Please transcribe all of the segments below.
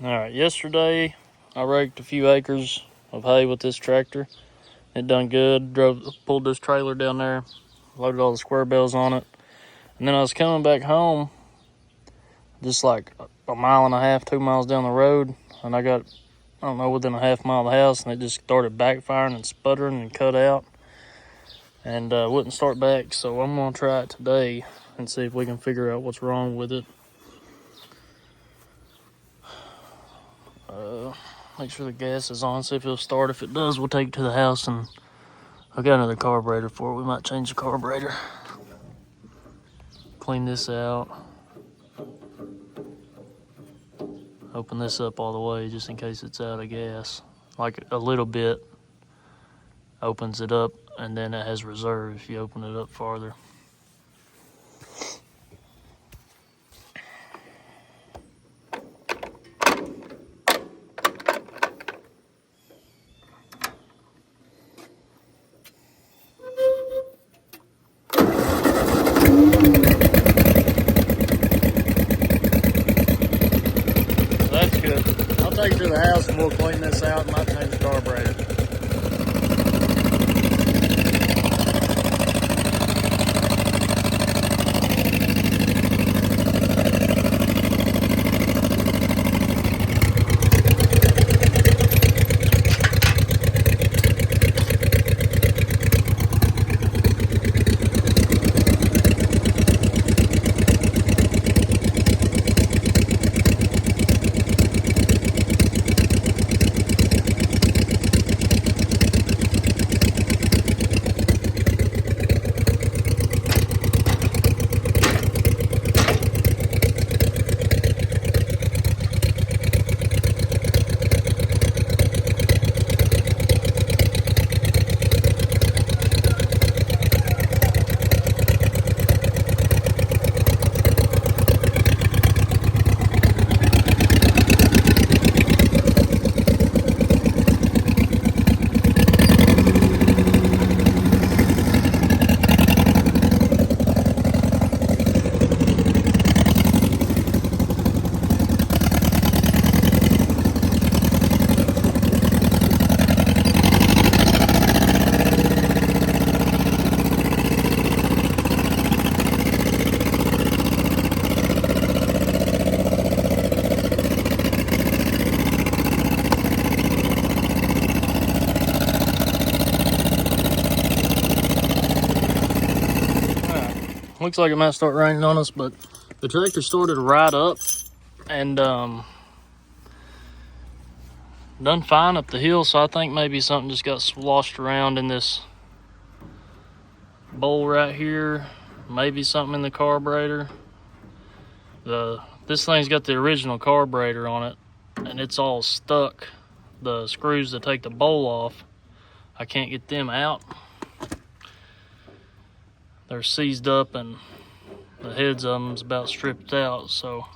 Alright, yesterday I raked a few acres of hay with this tractor. It done good. Pulled this trailer down there, loaded all the square bells on it. And then I was coming back home, just like a mile and a half, 2 miles down the road, and I got, I don't know, within a half mile of the house, and it just started backfiring and sputtering and cut out. And wouldn't start back, so I'm going to try it today and see if we can figure out what's wrong with it. Make sure the gas is on, see if it'll start. If it does, we'll take it to the house, and I got another carburetor for it. We might change the carburetor. Clean this out. Open this up all the way just in case it's out of gas. Like a little bit opens it up, and then it has reserve if you open it up farther. That's good. I'll take it to the house and we'll clean this out and might change the carburetor. Looks like it might start raining on us, but the tractor started right up and done fine up the hill, so I think maybe something just got sloshed around in this bowl right here. Maybe something in the carburetor. This thing's got the original carburetor on it, and it's all stuck. The screws that take the bowl off, I can't get them out. They're seized up and the heads of them's about stripped out, so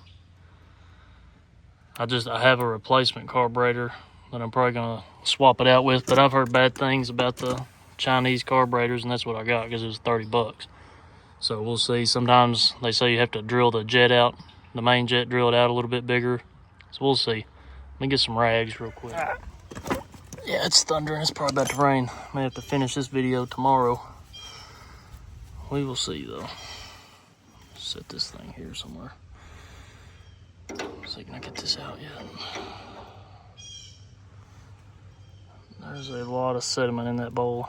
I have a replacement carburetor that I'm probably gonna swap it out with, but I've heard bad things about the Chinese carburetors, and that's what I got because it was $30. So we'll see. Sometimes they say you have to drill the jet out, the main jet, drill it out a little bit bigger. So we'll see. Let me get some rags real quick. Yeah, it's thundering. It's probably about to rain. May have to finish this video tomorrow. We will see, though. Set this thing here somewhere. See, can I get this out yet? There's a lot of sediment in that bowl.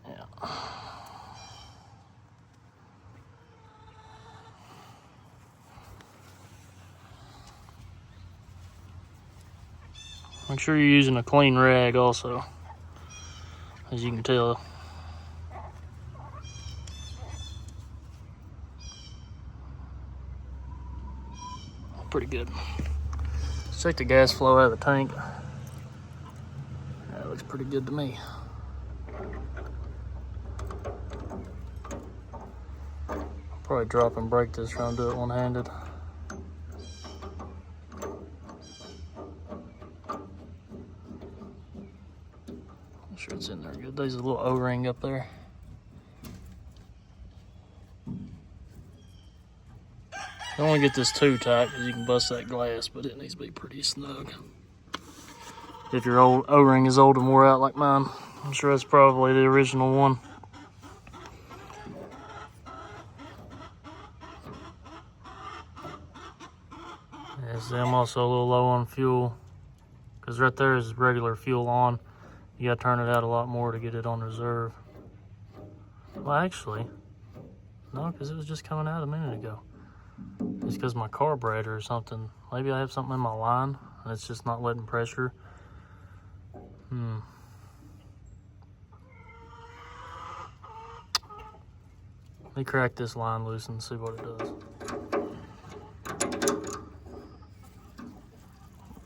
Yeah. Make sure you're using a clean rag also, as you can tell. Pretty good. Let's check the gas flow out of the tank. That looks pretty good to me. Probably drop and break this, trying to do it one-handed. Make sure it's in there good. There's a little O-ring up there. Don't want to get this too tight because you can bust that glass, but it needs to be pretty snug. If your old O-ring is old and wore out like mine, I'm sure that's probably the original one. Yeah, see, I'm also a little low on fuel because right there is regular fuel on. You gotta turn it out a lot more to get it on reserve. Well, actually, no, because it was just coming out a minute ago. It's because my carburetor or something. Maybe I have something in my line and it's just not letting pressure. Let me crack this line loose and see what it does.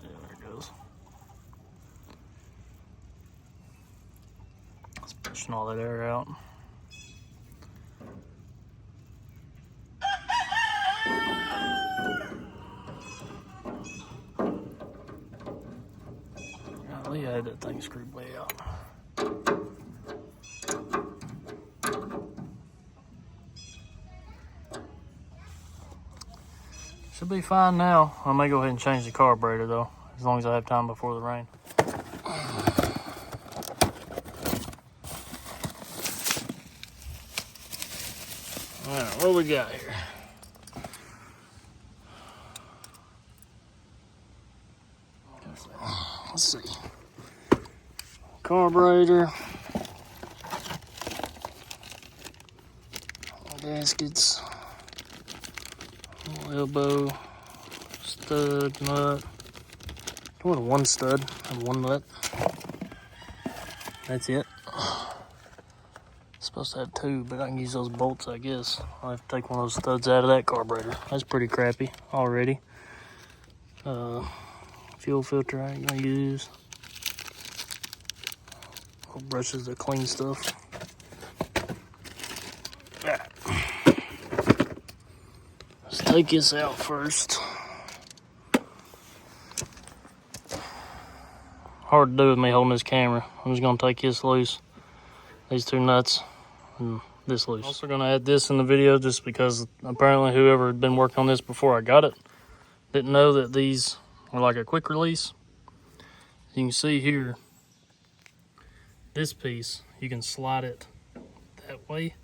Yeah, there it goes. It's pushing all that air out. Golly, I had that thing screwed way out. Should be fine now. I may go ahead and change the carburetor though, as long as I have time before the rain. Alright, what do we got here? Let's see. Carburetor. Gaskets. Elbow. Stud, nut. I want one stud and one nut. That's it. It's supposed to have two, but I can use those bolts, I guess. I'll have to take one of those studs out of that carburetor. That's pretty crappy already. Fuel filter I ain't gonna use. Little brushes to clean stuff. Let's take this out first. Hard to do with me holding this camera. I'm just gonna take this loose. These two nuts and this loose. I'm also gonna add this in the video just because apparently whoever had been working on this before I got it didn't know that these are like a quick release. You can see here, this piece, you can slide it that way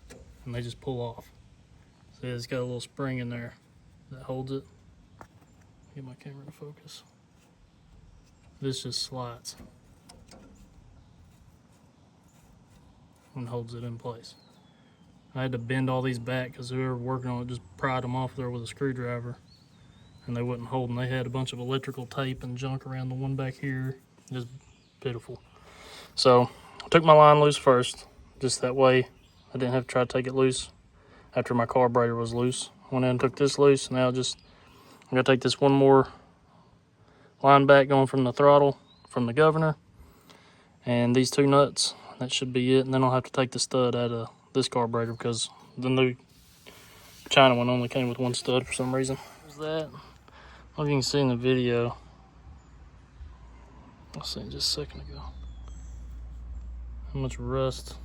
and they just pull off. See, it's got a little spring in there that holds it. Get my camera to focus. This just slides and holds it in place. I had to bend all these back because whoever working on it just pried them off there with a screwdriver and they wouldn't hold them. They had a bunch of electrical tape and junk around the one back here. Just pitiful. So I took my line loose first, just that way I didn't have to try to take it loose after my carburetor was loose. Went in and took this loose. Now I'm gonna take this one more line back going from the throttle, from the governor, and these two nuts. That should be it. And then I'll have to take the stud out of this carburetor because the new China one only came with one stud for some reason. There's that. If you can see in the video, I seen just a second ago how much rust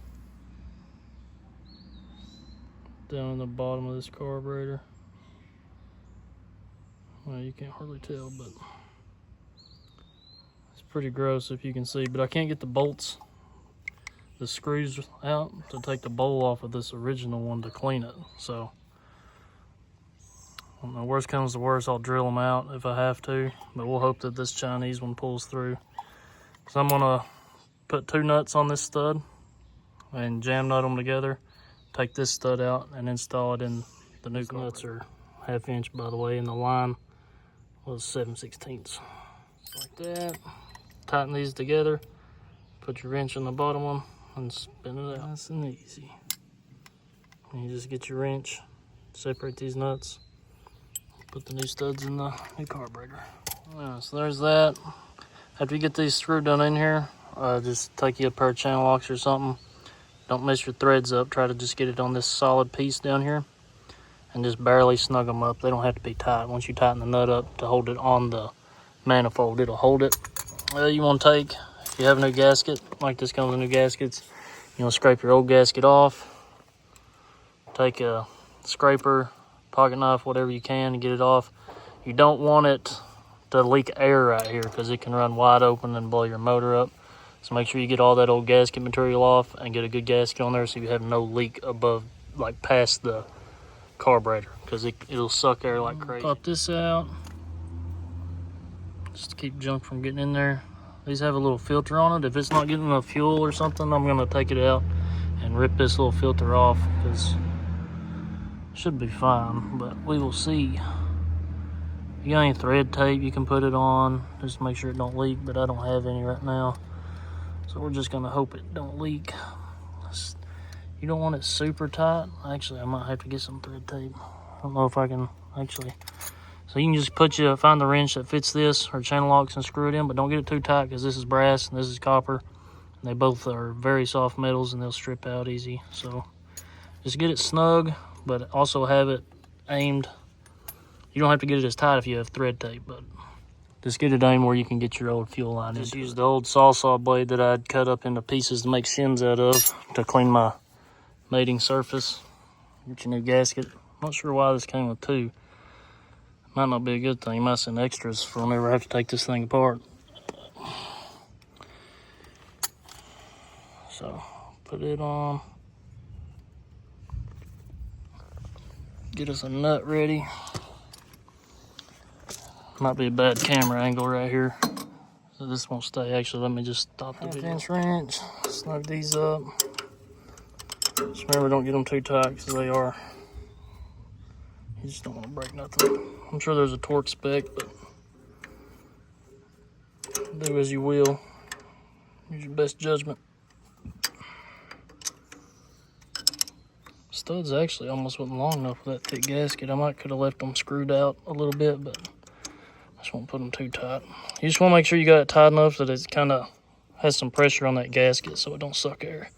down in the bottom of this carburetor. Well, you can't hardly tell, but it's pretty gross if you can see. But I can't get the bolts, the screws out to take the bowl off of this original one to clean it. So, when the worst comes to worst, I'll drill them out if I have to. But we'll hope that this Chinese one pulls through. So I'm gonna put two nuts on this stud and jam nut them together. Take this stud out and install it in the new carburetor. Nuts are 1/2 inch, by the way, and the line was 7/16. Like that. Tighten these together. Put your wrench in the bottom one and spin it out. Nice and easy. And you just get your wrench, separate these nuts, put the new studs in the new carburetor. Alright, so there's that. After you get these screwed done in here, just take you a pair of channel locks or something. Don't mess your threads up. Try to just get it on this solid piece down here and just barely snug them up. They don't have to be tight. Once you tighten the nut up to hold it on the manifold, it'll hold it. You want to take you have a new gasket, like this comes with new gaskets, you want to scrape your old gasket off. Take a scraper, pocket knife, whatever you can to get it off. You don't want it to leak air right here because it can run wide open and blow your motor up. So make sure you get all that old gasket material off and get a good gasket on there so you have no leak above, like past the carburetor, because it'll suck air like crazy. Pop this out just to keep junk from getting in there. These have a little filter on it. If it's not getting enough fuel or something, I'm gonna take it out and rip this little filter off, because it should be fine, but we will see. If you got any thread tape, you can put it on just to make sure it don't leak, but I don't have any right now, so we're just gonna hope it don't leak. You don't want it super tight. Actually, I might have to get some thread tape. I don't know if I can actually. So you can just find the wrench that fits this or channel locks and screw it in, but don't get it too tight because this is brass and this is copper. And they both are very soft metals and they'll strip out easy. So just get it snug, but also have it aimed. You don't have to get it as tight if you have thread tape, but just get it aimed where you can get your old fuel line. Just use the old saw blade that I'd cut up into pieces to make shims out of to clean my mating surface. Get your new gasket. Not sure why this came with two. Might not be a good thing. You might send extras for whenever I have to take this thing apart. So put it on. Get us a nut ready. Might be a bad camera angle right here, so this won't stay. Actually, let me just stop the video. 1/2 inch wrench. Snug these up. Just remember, don't get them too tight because they are. You just don't want to break nothing. I'm sure there's a torque spec, but do as you will. Use your best judgment. Studs actually almost wasn't long enough for that thick gasket. I could have left them screwed out a little bit, but I just won't put them too tight. You just want to make sure you got it tight enough that it kind of has some pressure on that gasket so it don't suck air.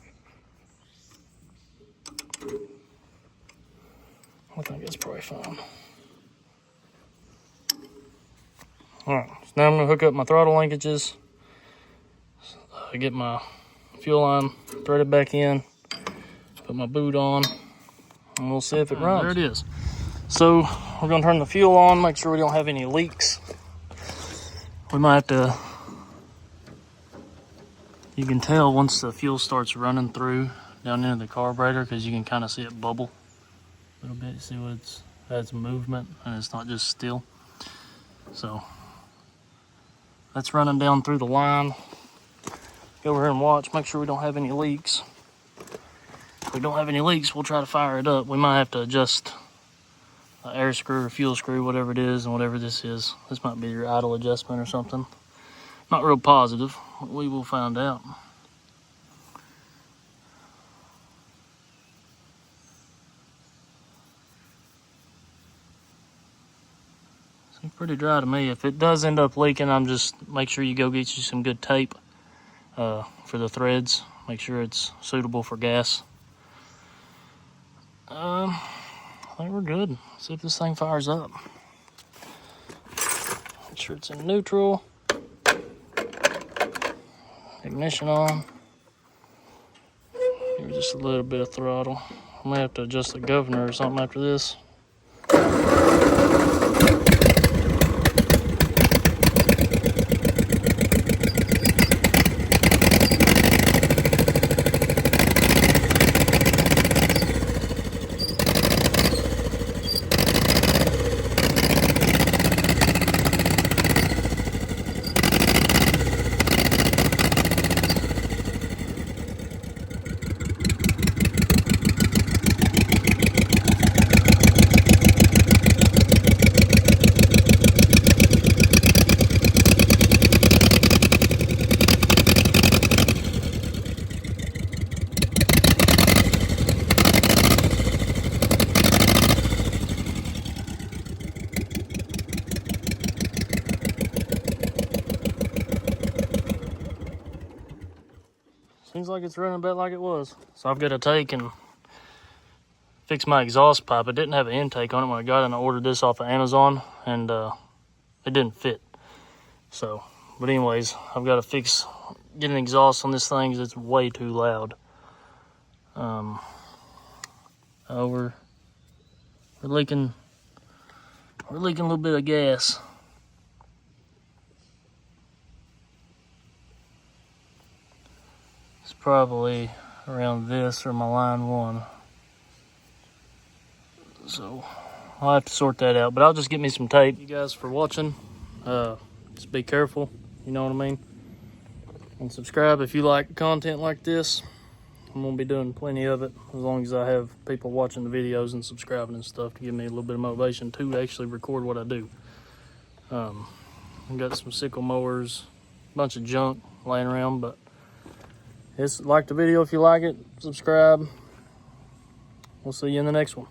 I think that's probably fine. Alright, so now I'm going to hook up my throttle linkages, get my fuel line threaded back in, put my boot on, and we'll see if it runs. There it is. So we're going to turn the fuel on, make sure we don't have any leaks. We might have to, you can tell once the fuel starts running through down into the carburetor, because you can kind of see it bubble a little bit. See what it has movement and it's not just still. So that's running down through the line. Go over here and watch, make sure we don't have any leaks. If we don't have any leaks, we'll try to fire it up. We might have to adjust an air screw or fuel screw, whatever it is, and whatever this is. This might be your idle adjustment or something. Not real positive, but we will find out. Seems pretty dry to me. If it does end up leaking, I'm just make sure you go get you some good tape for the threads. Make sure it's suitable for gas. I think we're good. Let's see if this thing fires up. Make sure it's in neutral. Ignition on. Give it just a little bit of throttle. I may have to adjust the governor or something after this. Seems like it's running about like it was. So I've got to take and fix my exhaust pipe. It didn't have an intake on it when I got it, and I ordered this off of Amazon, and it didn't fit. So, but anyways, I've got to get an exhaust on this thing because it's way too loud. We're leaking a little bit of gas. It's probably around this or my line 1. So I'll have to sort that out, but I'll just get me some tape. You guys for watching. Just be careful, you know what I mean? And subscribe if you like content like this. I'm gonna be doing plenty of it as long as I have people watching the videos and subscribing and stuff to give me a little bit of motivation to actually record what I do. I've got some sickle mowers, a bunch of junk laying around, but like the video if you like it, subscribe. We'll see you in the next one.